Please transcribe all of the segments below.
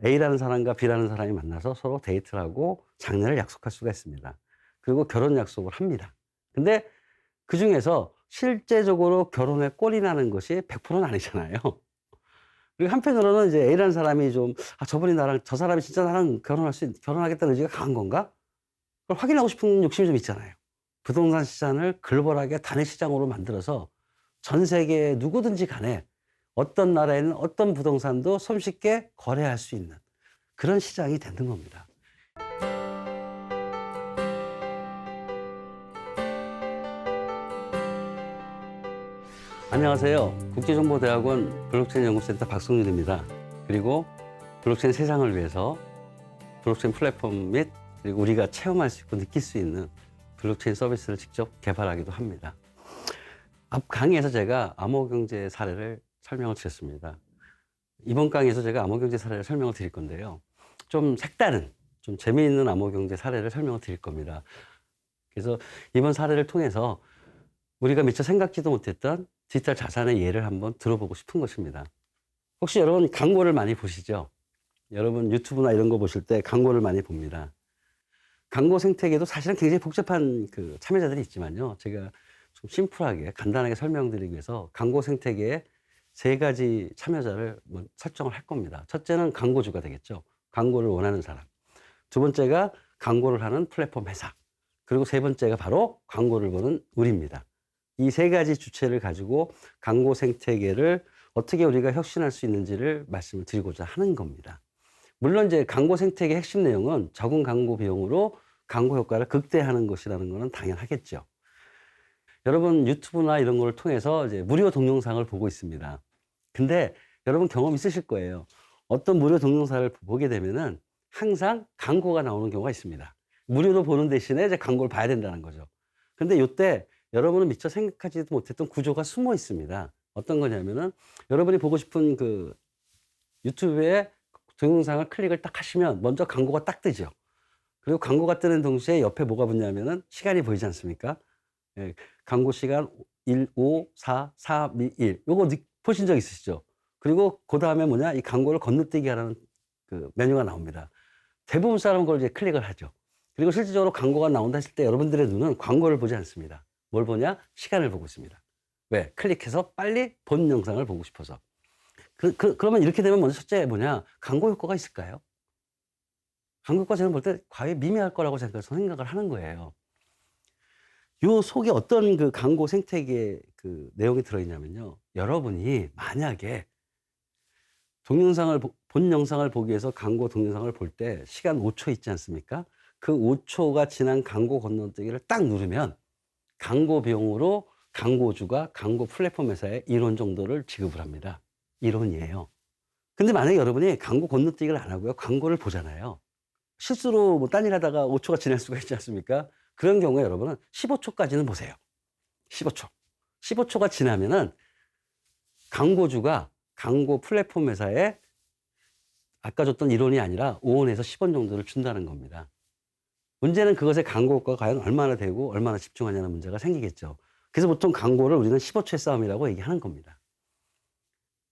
A라는 사람과 B라는 사람이 만나서 서로 데이트를 하고 장래를 약속할 수가 있습니다. 그리고 결혼 약속을 합니다. 근데 그중에서 실제적으로 결혼에 꼴이 나는 것이 100%는 아니잖아요. 그리고 한편으로는 이제 A라는 사람이 좀 '아 저분이 나랑 저 사람이 진짜 나랑 결혼하겠다는 의지가 강한 건가?' 그걸 확인하고 싶은 욕심이 좀 있잖아요. 부동산 시장을 글로벌하게 단일 시장으로 만들어서 전 세계 누구든지 간에 어떤 나라에는 어떤 부동산도 손쉽게 거래할 수 있는 그런 시장이 되는 겁니다. 안녕하세요. 국제정보대학원 블록체인 연구센터 박성준입니다. 그리고 블록체인 세상을 위해서 블록체인 플랫폼 및 그리고 우리가 체험할 수 있고 느낄 수 있는 블록체인 서비스를 직접 개발하기도 합니다. 앞 강의에서 제가 암호경제 사례를 설명을 드렸습니다. 이번 강의에서 제가 암호경제 사례를 설명을 드릴 건데요. 좀 색다른, 좀 재미있는 암호경제 사례를 설명을 드릴 겁니다. 그래서 이번 사례를 통해서 우리가 미처 생각지도 못했던 디지털 자산의 예를 한번 들어보고 싶은 것입니다. 혹시 여러분 광고를 많이 보시죠? 여러분 유튜브나 이런 거 보실 때 광고를 많이 봅니다. 광고 생태계도 사실은 굉장히 복잡한 그 참여자들이 있지만요. 제가 좀 심플하게 간단하게 설명드리기 위해서 광고 생태계에 세 가지 참여자를 설정을 할 겁니다. 첫째는 광고주가 되겠죠. 광고를 원하는 사람. 두 번째가 광고를 하는 플랫폼 회사. 그리고 세 번째가 바로 광고를 보는 우리입니다. 이 세 가지 주체를 가지고 광고 생태계를 어떻게 우리가 혁신할 수 있는지를 말씀을 드리고자 하는 겁니다. 물론 이제 광고 생태계 핵심 내용은 적은 광고 비용으로 광고 효과를 극대화하는 것이라는 것은 당연하겠죠. 여러분 유튜브나 이런 거를 통해서 이제 무료 동영상을 보고 있습니다. 근데 여러분 경험 있으실 거예요. 어떤 무료 동영상을 보게 되면은 항상 광고가 나오는 경우가 있습니다. 무료로 보는 대신에 이제 광고를 봐야 된다는 거죠. 근데 요때 여러분은 미처 생각하지도 못했던 구조가 숨어 있습니다. 어떤 거냐면은 여러분이 보고 싶은 그 유튜브에 동영상을 클릭을 딱 하시면 먼저 광고가 딱 뜨죠. 그리고 광고가 뜨는 동시에 옆에 뭐가 붙냐면은 시간이 보이지 않습니까? 예. 광고 시간 1, 5, 4, 3, 2, 1. 요거 보신 적 있으시죠? 그리고 그다음에 뭐냐? 이 광고를 건너뛰기 하라는 그 메뉴가 나옵니다. 대부분 사람은 그걸 이제 클릭을 하죠. 그리고 실질적으로 광고가 나온다 했을 때 여러분들의 눈은 광고를 보지 않습니다. 뭘 보냐? 시간을 보고 있습니다. 왜? 클릭해서 빨리 본 영상을 보고 싶어서. 그러면 이렇게 되면 먼저 첫째 뭐냐? 광고 효과가 있을까요? 광고 효과 저는 볼 때 과연 미미할 거라고 생각을 하는 거예요. 요 속에 어떤 그 광고 생태계 그 내용이 들어있냐면요. 여러분이 만약에 본 영상을 보기 위해서 광고 동영상을 볼 때 시간 5초 있지 않습니까? 그 5초가 지난 광고 건너뛰기를 딱 누르면 광고 비용으로 광고주가 광고 플랫폼 회사에 1원 정도를 지급을 합니다. 1원이에요. 근데 만약에 여러분이 광고 건너뛰기를 안 하고요. 광고를 보잖아요. 실수로 뭐 딴 일 하다가 5초가 지날 수가 있지 않습니까? 그런 경우에 여러분은 15초까지는 보세요. 15초. 15초가 지나면은 광고주가 광고 플랫폼 회사에 아까 줬던 1원이 아니라 5원에서 10원 정도를 준다는 겁니다. 문제는 그것의 광고 효과가 과연 얼마나 되고 얼마나 집중하냐는 문제가 생기겠죠. 그래서 보통 광고를 우리는 15초의 싸움이라고 얘기하는 겁니다.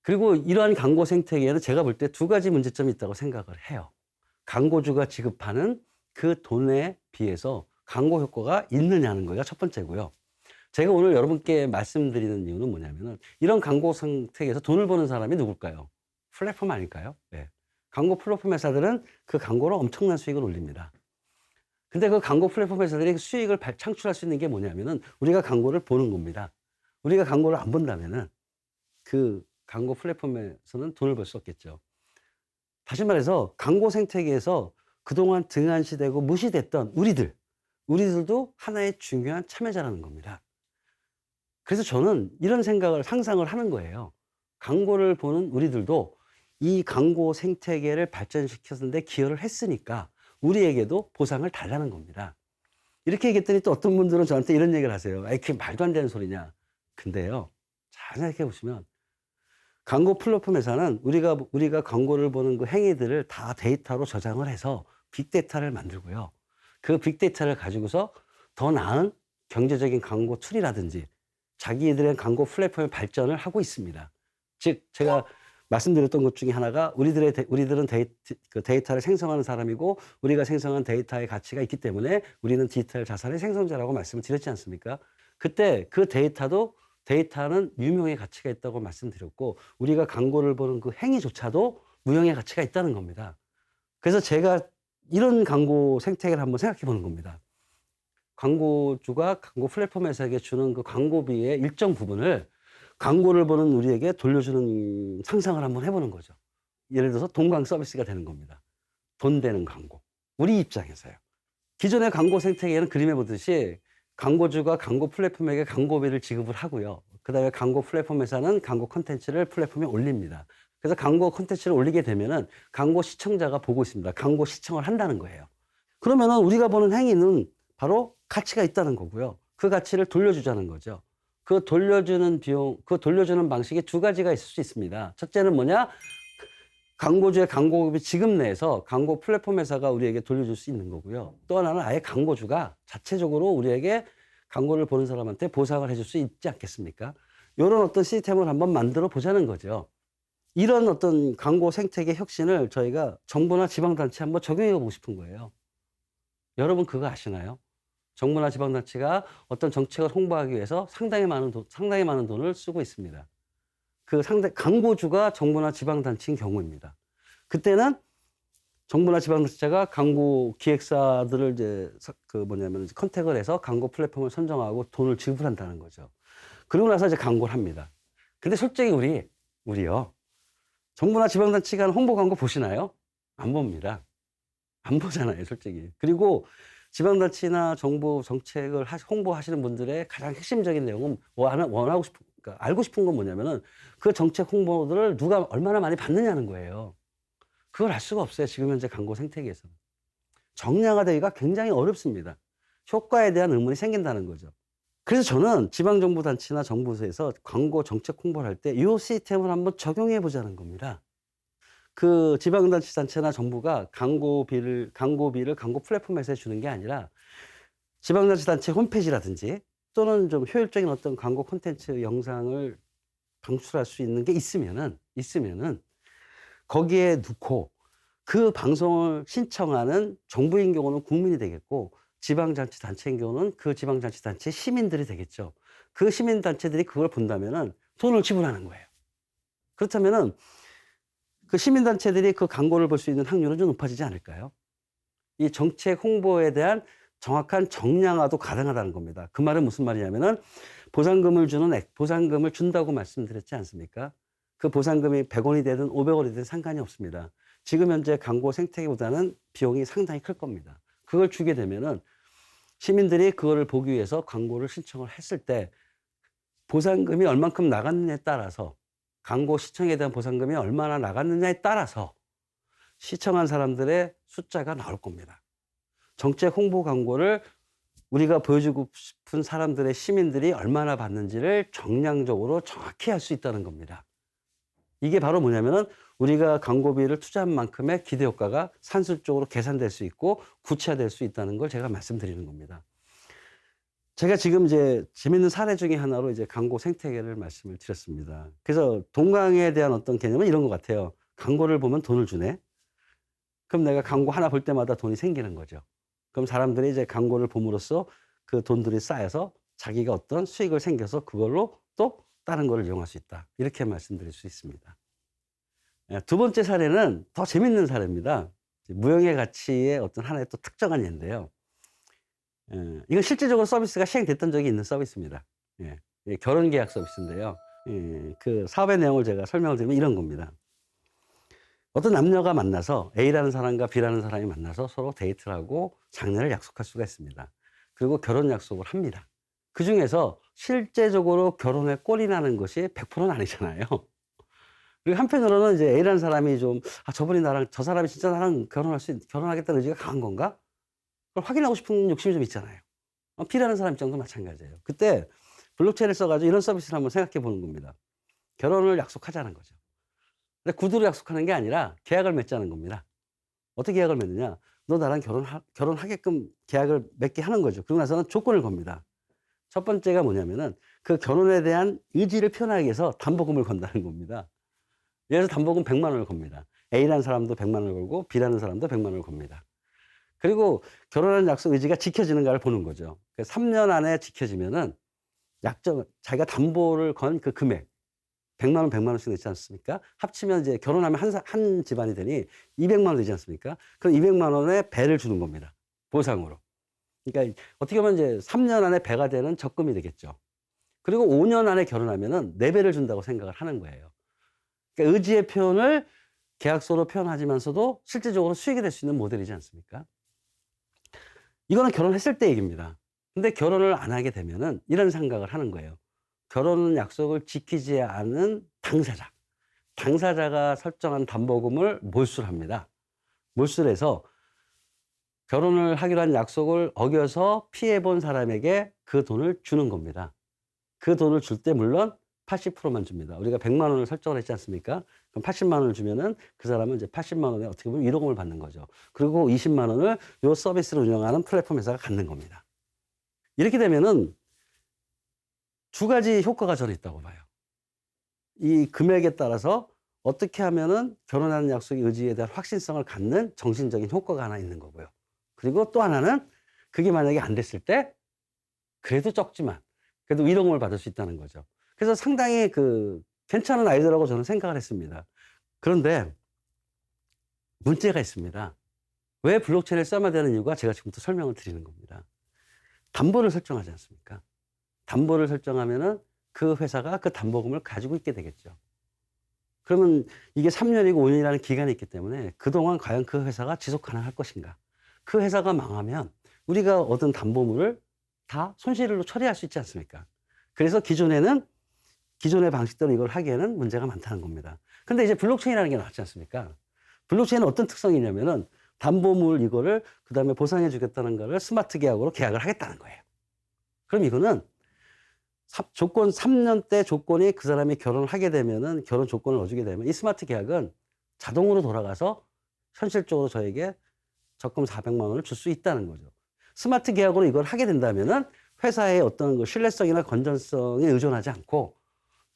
그리고 이러한 광고 생태계에는 제가 볼 때 두 가지 문제점이 있다고 생각을 해요. 광고주가 지급하는 그 돈에 비해서 광고 효과가 있느냐는 거가 첫 번째고요. 제가 오늘 여러분께 말씀드리는 이유는 뭐냐면은 이런 광고 생태계에서 돈을 버는 사람이 누굴까요? 플랫폼 아닐까요? 네. 광고 플랫폼 회사들은 그 광고로 엄청난 수익을 올립니다. 근데 그 광고 플랫폼 회사들이 수익을 창출할 수 있는 게 뭐냐면은 우리가 광고를 보는 겁니다. 우리가 광고를 안 본다면은 그 광고 플랫폼에서는 돈을 벌 수 없겠죠. 다시 말해서 광고 생태계에서 그동안 등한시되고 무시됐던 우리들도 하나의 중요한 참여자라는 겁니다. 그래서 저는 이런 상상을 하는 거예요. 광고를 보는 우리들도 이 광고 생태계를 발전시켰는데 기여를 했으니까 우리에게도 보상을 달라는 겁니다. 이렇게 얘기했더니 또 어떤 분들은 저한테 이런 얘기를 하세요. 아이, 그게 말도 안 되는 소리냐. 근데요, 잘 생각해 보시면 광고 플랫폼 회사는 우리가 광고를 보는 그 행위들을 다 데이터로 저장을 해서 빅데이터를 만들고요. 그 빅데이터를 가지고서 더 나은 경제적인 광고 툴이라든지 자기들의 광고 플랫폼의 발전을 하고 있습니다. 즉 제가 말씀드렸던 것 중에 하나가 우리들은 데이터를 생성하는 사람이고 우리가 생성한 데이터의 가치가 있기 때문에 우리는 디지털 자산의 생성자라고 말씀을 드렸지 않습니까? 그때 그 데이터는 유명의 가치가 있다고 말씀드렸고 우리가 광고를 보는 그 행위조차도 무형의 가치가 있다는 겁니다. 그래서 제가 이런 광고 생태계를 한번 생각해 보는 겁니다. 광고주가 광고 플랫폼에서에게 주는 그 광고비의 일정 부분을 광고를 보는 우리에게 돌려주는 상상을 한번 해보는 거죠. 예를 들어서 동광 서비스가 되는 겁니다. 돈 되는 광고. 우리 입장에서요. 기존의 광고 생태계는 그림에 보듯이 광고주가 광고 플랫폼에게 광고비를 지급을 하고요. 그 다음에 광고 플랫폼에서는 광고 콘텐츠를 플랫폼에 올립니다. 그래서 광고 콘텐츠를 올리게 되면은 광고 시청자가 보고 있습니다. 광고 시청을 한다는 거예요. 그러면은 우리가 보는 행위는 바로 가치가 있다는 거고요. 그 가치를 돌려주자는 거죠. 그 돌려주는 방식이 두 가지가 있을 수 있습니다. 첫째는 뭐냐? 광고주의 광고비 지급 내에서 광고 플랫폼 회사가 우리에게 돌려줄 수 있는 거고요. 또 하나는 아예 광고주가 자체적으로 우리에게 광고를 보는 사람한테 보상을 해줄 수 있지 않겠습니까? 이런 어떤 시스템을 한번 만들어 보자는 거죠. 이런 어떤 광고 생태계 혁신을 저희가 정부나 지방단체에 한번 적용해 보고 싶은 거예요. 여러분 그거 아시나요? 정부나 지방단체가 어떤 정책을 홍보하기 위해서 상당히 많은 돈을 쓰고 있습니다. 광고주가 정부나 지방단체인 경우입니다. 그때는 정부나 지방단체가 광고 기획사들을 컨택을 해서 광고 플랫폼을 선정하고 돈을 지불한다는 거죠. 그러고 나서 이제 광고를 합니다. 근데 솔직히 우리요. 정부나 지방단체가 하는 홍보 광고 보시나요? 안 봅니다. 안 보잖아요, 솔직히. 그리고 지방단체나 정부 정책을 홍보하시는 분들의 가장 핵심적인 내용은 알고 싶은 건 뭐냐면은 그 정책 홍보들을 누가 얼마나 많이 받느냐는 거예요. 그걸 알 수가 없어요. 지금 현재 광고 생태계에서는. 정량화되기가 굉장히 어렵습니다. 효과에 대한 의문이 생긴다는 거죠. 그래서 저는 지방정부단체나 정부에서 광고 정책 홍보를 할 때 이 시스템을 한번 적용해 보자는 겁니다. 그 지방자치단체나 정부가 광고비를 광고 플랫폼에서 주는 게 아니라 지방자치단체 홈페이지라든지 또는 좀 효율적인 어떤 광고 콘텐츠 영상을 방출할 수 있는 게 있으면은 거기에 넣고 그 방송을 신청하는 정부인 경우는 국민이 되겠고 지방자치단체인 경우는 그 지방자치단체 시민들이 되겠죠. 그 시민단체들이 그걸 본다면은 돈을 지불하는 거예요. 그렇다면은 그 시민단체들이 그 광고를 볼 수 있는 확률은 좀 높아지지 않을까요? 이 정책 홍보에 대한 정확한 정량화도 가능하다는 겁니다. 그 말은 무슨 말이냐면은 보상금을 준다고 말씀드렸지 않습니까? 그 보상금이 100원이 되든 500원이 되든 상관이 없습니다. 지금 현재 광고 생태계보다는 비용이 상당히 클 겁니다. 그걸 주게 되면은 시민들이 그거를 보기 위해서 광고를 신청을 했을 때 보상금이 얼만큼 나갔느냐에 따라서 광고 시청에 대한 보상금이 얼마나 나갔느냐에 따라서 시청한 사람들의 숫자가 나올 겁니다. 정책 홍보 광고를 우리가 보여주고 싶은 사람들의 시민들이 얼마나 받는지를 정량적으로 정확히 할 수 있다는 겁니다. 이게 바로 뭐냐면은 우리가 광고비를 투자한 만큼의 기대 효과가 산술적으로 계산될 수 있고 구체화될 수 있다는 걸 제가 말씀드리는 겁니다. 제가 지금 이제 재밌는 사례 중에 하나로 이제 광고 생태계를 말씀을 드렸습니다. 그래서 동광에 대한 어떤 개념은 이런 것 같아요. 광고를 보면 돈을 주네. 그럼 내가 광고 하나 볼 때마다 돈이 생기는 거죠. 그럼 사람들이 이제 광고를 봄으로써 그 돈들이 쌓여서 자기가 어떤 수익을 생겨서 그걸로 또 다른 거를 이용할 수 있다. 이렇게 말씀드릴 수 있습니다. 두 번째 사례는 더 재밌는 사례입니다. 무형의 가치의 어떤 하나의 또 특정한 예인데요. 이건 실질적으로 서비스가 시행됐던 적이 있는 서비스입니다. 결혼 계약 서비스인데요. 그 사업의 내용을 제가 설명을 드리면 이런 겁니다. 어떤 남녀가 만나서 A라는 사람과 B라는 사람이 만나서 서로 데이트를 하고 장래를 약속할 수가 있습니다. 그리고 결혼 약속을 합니다. 그 중에서 실제적으로 결혼에 꼴이 나는 것이 100%는 아니잖아요. 그리고 한편으로는 이제 A라는 사람이 저 사람이 진짜 나랑 결혼하겠다는 의지가 강한 건가? 그걸 확인하고 싶은 욕심이 좀 있잖아요. B라는 사람 입장도 마찬가지예요. 그때 블록체인을 써가지고 이런 서비스를 한번 생각해 보는 겁니다. 결혼을 약속하자는 거죠. 근데 구두로 약속하는 게 아니라 계약을 맺자는 겁니다. 어떻게 계약을 맺느냐? 너 나랑 결혼하게끔 계약을 맺게 하는 거죠. 그러고 나서는 조건을 겁니다. 첫 번째가 뭐냐면은 그 결혼에 대한 의지를 표현하기 위해서 담보금을 건다는 겁니다. 예를 들어 담보금 100만 원을 겁니다. A라는 사람도 100만 원을 걸고 B라는 사람도 100만 원을 겁니다. 그리고 결혼하는 약속 의지가 지켜지는가를 보는 거죠. 3년 안에 지켜지면은 자기가 담보를 건 그 금액 100만 원, 100만 원씩 있지 않습니까? 합치면 이제 결혼하면 한 집안이 되니 200만 원 되지 않습니까? 그럼 200만 원의 배를 주는 겁니다. 보상으로. 그러니까 어떻게 보면 이제 3년 안에 배가 되는 적금이 되겠죠. 그리고 5년 안에 결혼하면은 4배를 준다고 생각을 하는 거예요. 그러니까 의지의 표현을 계약서로 표현하지만서도 실질적으로 수익이 될 수 있는 모델이지 않습니까? 이거는 결혼했을 때 얘기입니다. 근데 결혼을 안 하게 되면은 이런 생각을 하는 거예요. 결혼 약속을 지키지 않은 당사자가 설정한 담보금을 몰수를 합니다. 몰수를 해서 결혼을 하기로 한 약속을 어겨서 피해본 사람에게 그 돈을 주는 겁니다. 그 돈을 줄 때 물론 80%만 줍니다. 우리가 100만 원을 설정을 했지 않습니까? 그럼 80만 원을 주면은 그 사람은 이제 80만 원에 어떻게 보면 위로금을 받는 거죠. 그리고 20만 원을 요 서비스를 운영하는 플랫폼 회사가 갖는 겁니다. 이렇게 되면은 두 가지 효과가 저는 있다고 봐요. 이 금액에 따라서 어떻게 하면은 결혼하는 약속의 의지에 대한 확신성을 갖는 정신적인 효과가 하나 있는 거고요. 그리고 또 하나는 그게 만약에 안 됐을 때 그래도 적지만 그래도 위로금을 받을 수 있다는 거죠. 그래서 상당히 괜찮은 아이디어라고 저는 생각을 했습니다. 그런데 문제가 있습니다. 왜 블록체인을 써야 되는 이유가 제가 지금부터 설명을 드리는 겁니다. 담보를 설정하지 않습니까? 담보를 설정하면은 그 회사가 그 담보금을 가지고 있게 되겠죠. 그러면 이게 3년이고 5년이라는 기간이 있기 때문에 그동안 과연 그 회사가 지속 가능할 것인가? 그 회사가 망하면 우리가 얻은 담보물을 다 손실로 처리할 수 있지 않습니까? 그래서 기존의 방식대로 이걸 하기에는 문제가 많다는 겁니다. 근데 이제 블록체인이라는 게 나왔지 않습니까? 블록체인은 어떤 특성이 있냐면은 담보물 이거를 그다음에 보상해 주겠다는 거를 스마트 계약으로 계약을 하겠다는 거예요. 그럼 이거는 3년 때 조건이 그 사람이 결혼을 하게 되면은 결혼 조건을 넣어주게 되면 이 스마트 계약은 자동으로 돌아가서 현실적으로 저에게 적금 400만 원을 줄 수 있다는 거죠. 스마트 계약으로 이걸 하게 된다면은 회사의 어떤 신뢰성이나 건전성에 의존하지 않고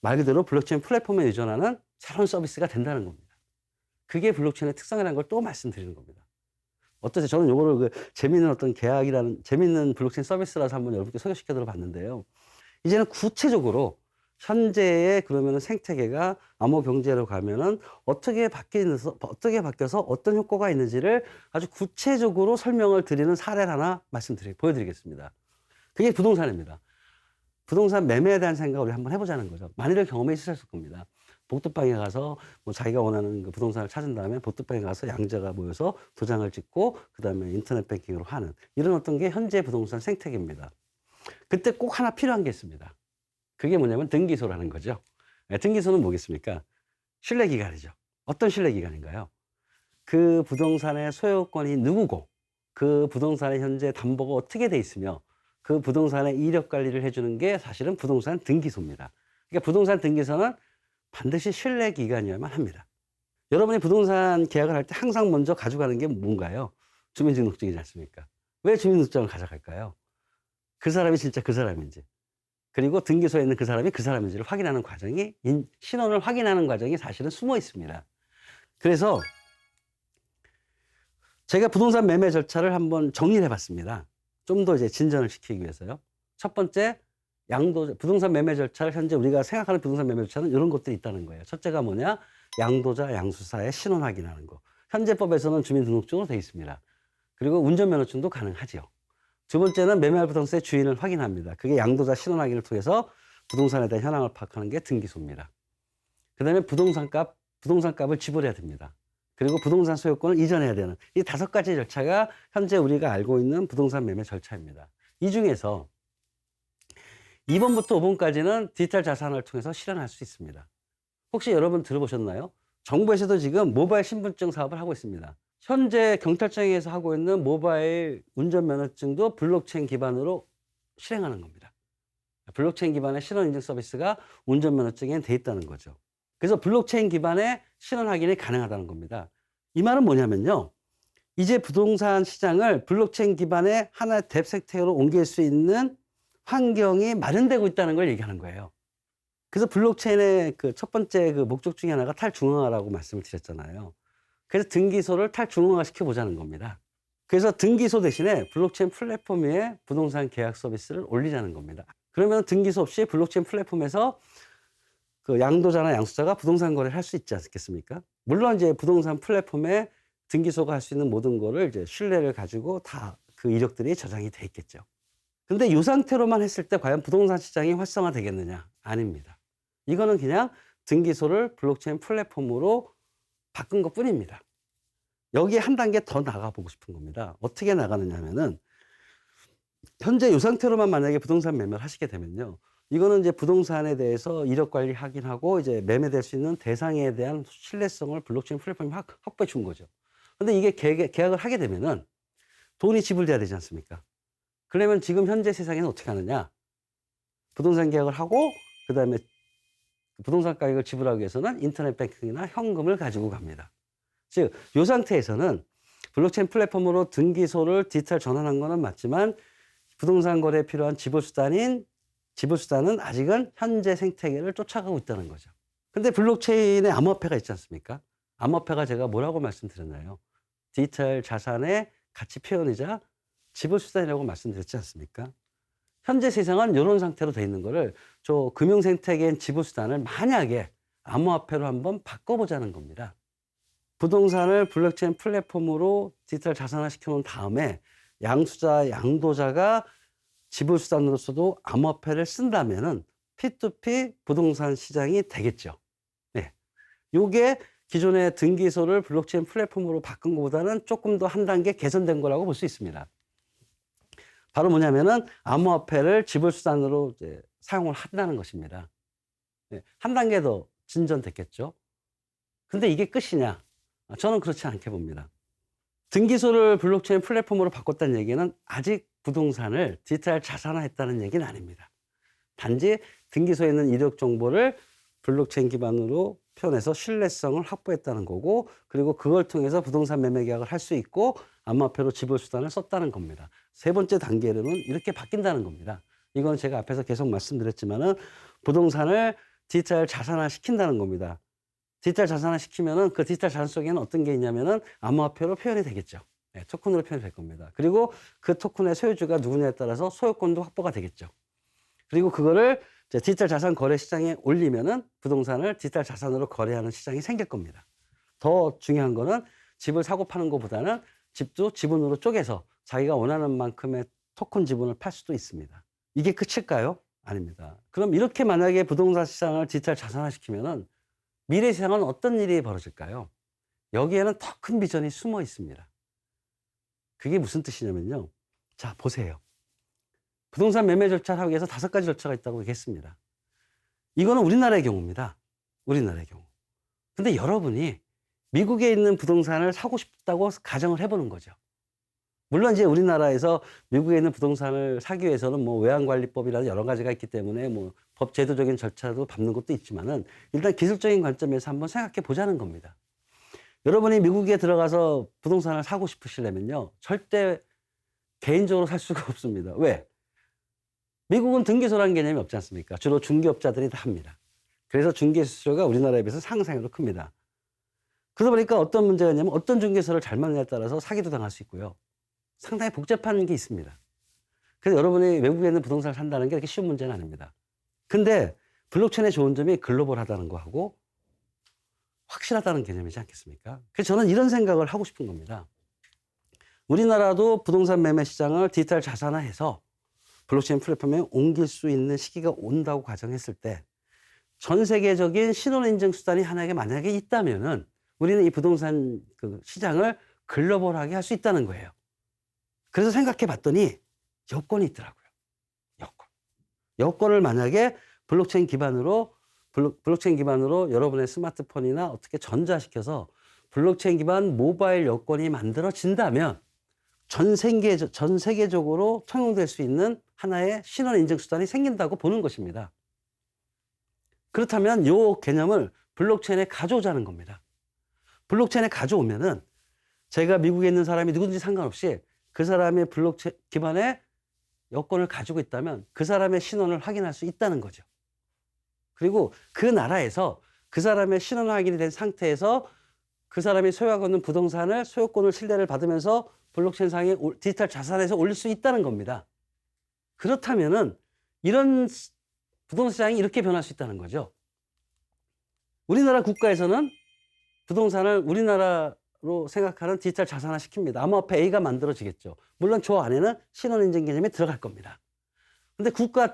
말 그대로 블록체인 플랫폼에 의존하는 새로운 서비스가 된다는 겁니다. 그게 블록체인의 특성이라는 걸 또 말씀드리는 겁니다. 어떠세요? 저는 요거를 재미있는 재미있는 블록체인 서비스라서 한번 여러분께 소개시켜 드려 봤는데요. 이제는 구체적으로 현재의 그러면은 생태계가 암호경제로 가면은 어떻게 바뀌어서 어떤 효과가 있는지를 아주 구체적으로 설명을 드리는 사례를 하나 보여드리겠습니다. 그게 부동산입니다. 부동산 매매에 대한 생각을 우리 한번 해보자는 거죠. 많이들 경험해 있으셨을 겁니다. 복도방에 가서 자기가 원하는 그 부동산을 찾은 다음에 복도방에 가서 양자가 모여서 도장을 찍고 그다음에 인터넷 뱅킹으로 하는 이런 어떤 게 현재 부동산 생태계입니다. 그때 꼭 하나 필요한 게 있습니다. 그게 뭐냐면 등기소라는 거죠. 등기소는 뭐겠습니까? 신뢰기관이죠. 어떤 신뢰기관인가요? 그 부동산의 소유권이 누구고 그 부동산의 현재 담보가 어떻게 돼 있으며 그 부동산의 이력 관리를 해주는 게 사실은 부동산 등기소입니다. 그러니까 부동산 등기소는 반드시 신뢰기관이어야만 합니다. 여러분이 부동산 계약을 할 때 항상 먼저 가져가는 게 뭔가요? 주민등록증이지 않습니까? 왜 주민등록증을 가져갈까요? 그 사람이 진짜 그 사람인지 그리고 등기소에 있는 그 사람이 그 사람인지를 확인하는 과정이 신원을 확인하는 과정이 사실은 숨어 있습니다. 그래서 제가 부동산 매매 절차를 한번 정리를 해봤습니다. 좀 더 이제 진전을 시키기 위해서요. 첫 번째, 부동산 매매 절차를 현재 우리가 생각하는 부동산 매매 절차는 이런 것들이 있다는 거예요. 첫째가 뭐냐? 양도자, 양수사의 신원 확인하는 거. 현재 법에서는 주민등록증으로 되어 있습니다. 그리고 운전면허증도 가능하지요. 두 번째는 매매할 부동산의 주인을 확인합니다. 그게 양도자 신원 확인을 통해서 부동산에 대한 현황을 파악하는 게 등기소입니다. 그 다음에 부동산값을 지불해야 됩니다. 그리고 부동산 소유권을 이전해야 되는 이 5가지 절차가 현재 우리가 알고 있는 부동산 매매 절차입니다. 이 중에서 2번부터 5번까지는 디지털 자산을 통해서 실현할 수 있습니다. 혹시 여러분 들어보셨나요? 정부에서도 지금 모바일 신분증 사업을 하고 있습니다. 현재 경찰청에서 하고 있는 모바일 운전면허증도 블록체인 기반으로 실행하는 겁니다. 블록체인 기반의 신원인증 서비스가 운전면허증에 돼 있다는 거죠. 그래서 블록체인 기반의 신원 확인이 가능하다는 겁니다. 이 말은 뭐냐면요. 이제 부동산 시장을 블록체인 기반의 하나의 뎁 생태계로 옮길 수 있는 환경이 마련되고 있다는 걸 얘기하는 거예요. 그래서 블록체인의 그 첫 번째 그 목적 중에 하나가 탈중앙화라고 말씀을 드렸잖아요. 그래서 등기소를 탈중앙화 시켜보자는 겁니다. 그래서 등기소 대신에 블록체인 플랫폼 위에 부동산 계약 서비스를 올리자는 겁니다. 그러면 등기소 없이 블록체인 플랫폼에서 그 양도자나 양수자가 부동산 거래를 할 수 있지 않겠습니까? 물론 이제 부동산 플랫폼에 등기소가 할 수 있는 모든 거를 이제 신뢰를 가지고 다 그 이력들이 저장이 돼 있겠죠. 근데 이 상태로만 했을 때 과연 부동산 시장이 활성화되겠느냐? 아닙니다. 이거는 그냥 등기소를 블록체인 플랫폼으로 바꾼 것 뿐입니다. 여기에 한 단계 더 나가보고 싶은 겁니다. 어떻게 나가느냐 하면은, 현재 이 상태로만 만약에 부동산 매매를 하시게 되면요. 이거는 이제 부동산에 대해서 이력 관리 확인하고 이제 매매될 수 있는 대상에 대한 신뢰성을 블록체인 플랫폼이 확보해 준 거죠. 근데 이게 계약을 하게 되면은 돈이 지불돼야 되지 않습니까? 그러면 지금 현재 세상에는 어떻게 하느냐? 부동산 계약을 하고 그다음에 부동산 가격을 지불하기 위해서는 인터넷 뱅킹이나 현금을 가지고 갑니다. 즉, 이 상태에서는 블록체인 플랫폼으로 등기소를 디지털 전환한 거는 맞지만 부동산 거래에 필요한 지불수단은 아직은 현재 생태계를 쫓아가고 있다는 거죠. 근데 블록체인에 암호화폐가 있지 않습니까? 암호화폐가 제가 뭐라고 말씀드렸나요? 디지털 자산의 가치 표현이자 지불수단이라고 말씀드렸지 않습니까? 현재 세상은 이런 상태로 돼 있는 거를 저 금융 생태계인 지불수단을 만약에 암호화폐로 한번 바꿔보자는 겁니다. 부동산을 블록체인 플랫폼으로 디지털 자산화 시켜놓은 다음에 양수자, 양도자가 지불수단으로서도 암호화폐를 쓴다면은 P2P 부동산 시장이 되겠죠. 네. 요게 기존의 등기소를 블록체인 플랫폼으로 바꾼 것보다는 조금 더 한 단계 개선된 거라고 볼 수 있습니다. 바로 뭐냐면은 암호화폐를 지불수단으로 이제 사용을 한다는 것입니다. 네. 한 단계 더 진전됐겠죠. 근데 이게 끝이냐? 저는 그렇지 않게 봅니다. 등기소를 블록체인 플랫폼으로 바꿨다는 얘기는 아직 부동산을 디지털 자산화했다는 얘기는 아닙니다. 단지 등기소에 있는 이력 정보를 블록체인 기반으로 표현해서 신뢰성을 확보했다는 거고, 그리고 그걸 통해서 부동산 매매 계약을 할 수 있고 암호화폐로 지불수단을 썼다는 겁니다. 세 번째 단계로는 이렇게 바뀐다는 겁니다. 이건 제가 앞에서 계속 말씀드렸지만은 부동산을 디지털 자산화 시킨다는 겁니다. 디지털 자산화 시키면은 그 디지털 자산 속에는 어떤 게 있냐면은 암호화폐로 표현이 되겠죠. 네, 토큰으로 표현이 될 겁니다. 그리고 그 토큰의 소유주가 누구냐에 따라서 소유권도 확보가 되겠죠. 그리고 그거를 디지털 자산 거래 시장에 올리면은 부동산을 디지털 자산으로 거래하는 시장이 생길 겁니다. 더 중요한 거는 집을 사고 파는 것보다는 집도 지분으로 쪼개서 자기가 원하는 만큼의 토큰 지분을 팔 수도 있습니다. 이게 끝일까요? 아닙니다. 그럼 이렇게 만약에 부동산 시장을 디지털 자산화 시키면은 미래 세상은 어떤 일이 벌어질까요? 여기에는 더 큰 비전이 숨어 있습니다. 그게 무슨 뜻이냐면요. 자, 보세요. 부동산 매매 절차를 하기 위해서 5가지 절차가 있다고 얘기했습니다. 이거는 우리나라의 경우입니다. 우리나라의 경우. 근데 여러분이 미국에 있는 부동산을 사고 싶다고 가정을 해보는 거죠. 물론 이제 우리나라에서 미국에 있는 부동산을 사기 위해서는 뭐 외환관리법이라는 여러 가지가 있기 때문에 뭐 법 제도적인 절차도 밟는 것도 있지만은 일단 기술적인 관점에서 한번 생각해 보자는 겁니다. 여러분이 미국에 들어가서 부동산을 사고 싶으시려면요. 절대 개인적으로 살 수가 없습니다. 왜? 미국은 등기소라는 개념이 없지 않습니까? 주로 중개업자들이 다 합니다. 그래서 중개 수수료가 우리나라에 비해서 상상으로 큽니다. 그러다 보니까 어떤 문제가 있냐면 어떤 중개소를 잘 만나냐에 따라서 사기도 당할 수 있고요. 상당히 복잡한 게 있습니다. 그래서 여러분이 외국에 있는 부동산을 산다는 게 그렇게 쉬운 문제는 아닙니다. 근데 블록체인의 좋은 점이 글로벌하다는 거하고 확실하다는 개념이지 않겠습니까? 그래서 저는 이런 생각을 하고 싶은 겁니다. 우리나라도 부동산 매매 시장을 디지털 자산화해서 블록체인 플랫폼에 옮길 수 있는 시기가 온다고 가정했을 때 전 세계적인 신원인증 수단이 하나가 만약에 있다면은 우리는 이 부동산 그 시장을 글로벌하게 할 수 있다는 거예요. 그래서 생각해 봤더니 여건이 있더라고요. 여건을 만약에 블록체인 기반으로 여러분의 스마트폰이나 어떻게 전자시켜서 블록체인 기반 모바일 여건이 만들어진다면 전 세계적으로 통용될 수 있는 하나의 신원 인증 수단이 생긴다고 보는 것입니다. 그렇다면 이 개념을 블록체인에 가져오자는 겁니다. 블록체인에 가져오면은 제가 미국에 있는 사람이 누구든지 상관없이 그 사람의 블록체인 기반의 여건을 가지고 있다면 그 사람의 신원을 확인할 수 있다는 거죠. 그리고 그 나라에서 그 사람의 신원 확인이 된 상태에서 그 사람이 소유하고 있는 부동산을 소유권을 신뢰를 받으면서 블록체인상의 디지털 자산에서 올릴 수 있다는 겁니다. 그렇다면은 이런 부동산 시장이 이렇게 변할 수 있다는 거죠. 우리나라 국가에서는 부동산을 우리나라로 생각하는 디지털 자산화 시킵니다. 암호화폐 A가 만들어지겠죠. 물론 저 안에는 신원인증 개념이 들어갈 겁니다. 근데 국가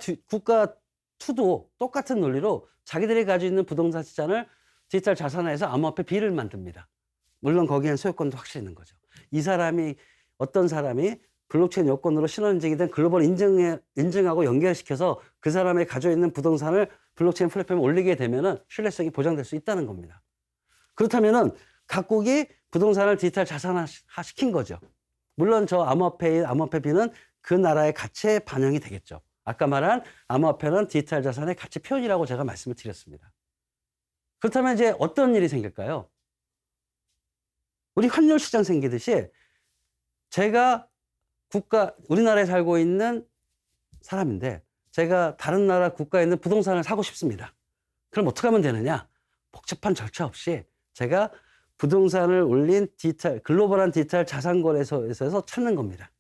2도 똑같은 논리로 자기들이 가지고 있는 부동산 시장을 디지털 자산화해서 암호화폐 B를 만듭니다. 물론 거기엔 소유권도 확실히 있는 거죠. 이 사람이 어떤 사람이 블록체인 요건으로 신원인증이 된 글로벌 인증하고 연결시켜서 그 사람이 가지고 있는 부동산을 블록체인 플랫폼에 올리게 되면은 신뢰성이 보장될 수 있다는 겁니다. 그렇다면은 각국이 부동산을 디지털 자산화 시킨 거죠. 물론 저 암호화폐인 암호화폐 B는 그 나라의 가치에 반영이 되겠죠. 아까 말한 암호화폐는 디지털 자산의 가치 표현이라고 제가 말씀을 드렸습니다. 그렇다면 이제 어떤 일이 생길까요? 우리 환율 시장 생기듯이 제가 우리나라에 살고 있는 사람인데 제가 다른 나라 국가에 있는 부동산을 사고 싶습니다. 그럼 어떻게 하면 되느냐? 복잡한 절차 없이 제가 부동산을 올린 글로벌한 디지털 자산거래소에서 찾는 겁니다.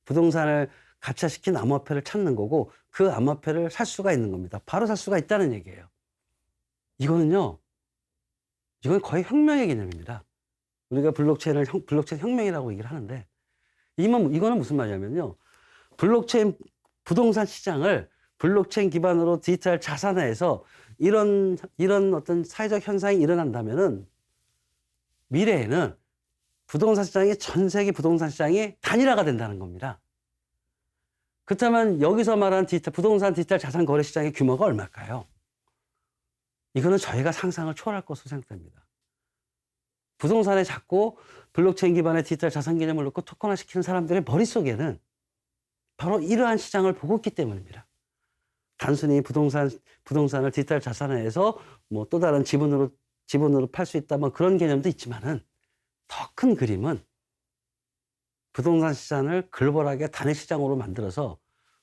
부동산을 가치화시킨 암호화폐를 찾는 거고 그 암호화폐를 살 수가 있는 겁니다. 바로 살 수가 있다는 얘기예요. 이건 거의 혁명의 개념입니다. 우리가 블록체인 혁명이라고 얘기를 하는데 이거는 무슨 말이냐면요. 블록체인 부동산 시장을 블록체인 기반으로 디지털 자산화해서 이런 어떤 사회적 현상이 일어난다면은 미래에는 전 세계 부동산 시장이 단일화가 된다는 겁니다. 그렇다면 여기서 말하는 부동산 디지털 자산 거래 시장의 규모가 얼마일까요? 이거는 저희가 상상을 초월할 것으로 생각됩니다. 부동산에 자꾸 블록체인 기반의 디지털 자산 개념을 넣고 토큰화 시키는 사람들의 머릿속에는 바로 이러한 시장을 보고 있기 때문입니다. 단순히 부동산을 디지털 자산화해서 뭐 또 다른 지분으로 팔 수 있다 뭐 그런 개념도 있지만은 더 큰 그림은 부동산 시장을 글로벌하게 단일 시장으로 만들어서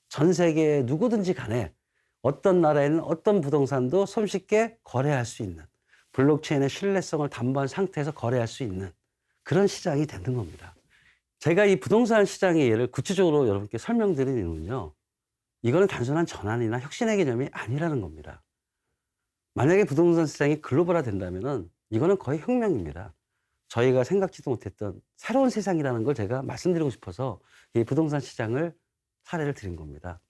전 세계 누구든지 간에 어떤 나라에는 어떤 부동산도 손쉽게 거래할 수 있는 블록체인의 신뢰성을 담보한 상태에서 거래할 수 있는 그런 시장이 되는 겁니다. 제가 이 부동산 시장의 예를 구체적으로 여러분께 설명드리는 이유는요. 이거는 단순한 전환이나 혁신의 개념이 아니라는 겁니다. 만약에 부동산 시장이 글로벌화 된다면은 이거는 거의 혁명입니다. 저희가 생각지도 못했던 새로운 세상이라는 걸 제가 말씀드리고 싶어서 이 부동산 시장을 사례를 드린 겁니다.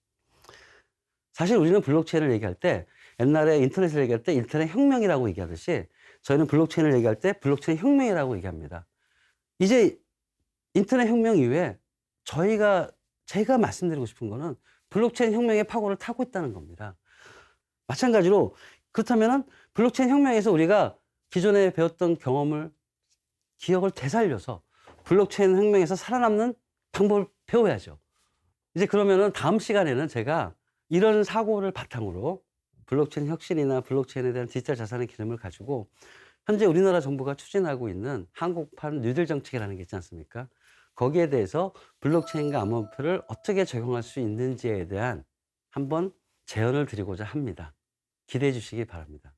사실 우리는 블록체인을 얘기할 때 옛날에 인터넷을 얘기할 때 인터넷 혁명이라고 얘기하듯이 저희는 블록체인을 얘기할 때 블록체인 혁명이라고 얘기합니다. 이제 인터넷 혁명 이후에 제가 말씀드리고 싶은 거는 블록체인 혁명의 파고를 타고 있다는 겁니다. 마찬가지로 그렇다면은 블록체인 혁명에서 우리가 기존에 배웠던 기억을 되살려서 블록체인 혁명에서 살아남는 방법을 배워야죠. 이제 그러면은 다음 시간에는 제가 이런 사고를 바탕으로 블록체인 혁신이나 블록체인에 대한 디지털 자산의 개념을 가지고 현재 우리나라 정부가 추진하고 있는 한국판 뉴딜 정책이라는 게 있지 않습니까? 거기에 대해서 블록체인과 암호화폐를 어떻게 적용할 수 있는지에 대한 한번 제언을 드리고자 합니다. 기대해 주시기 바랍니다.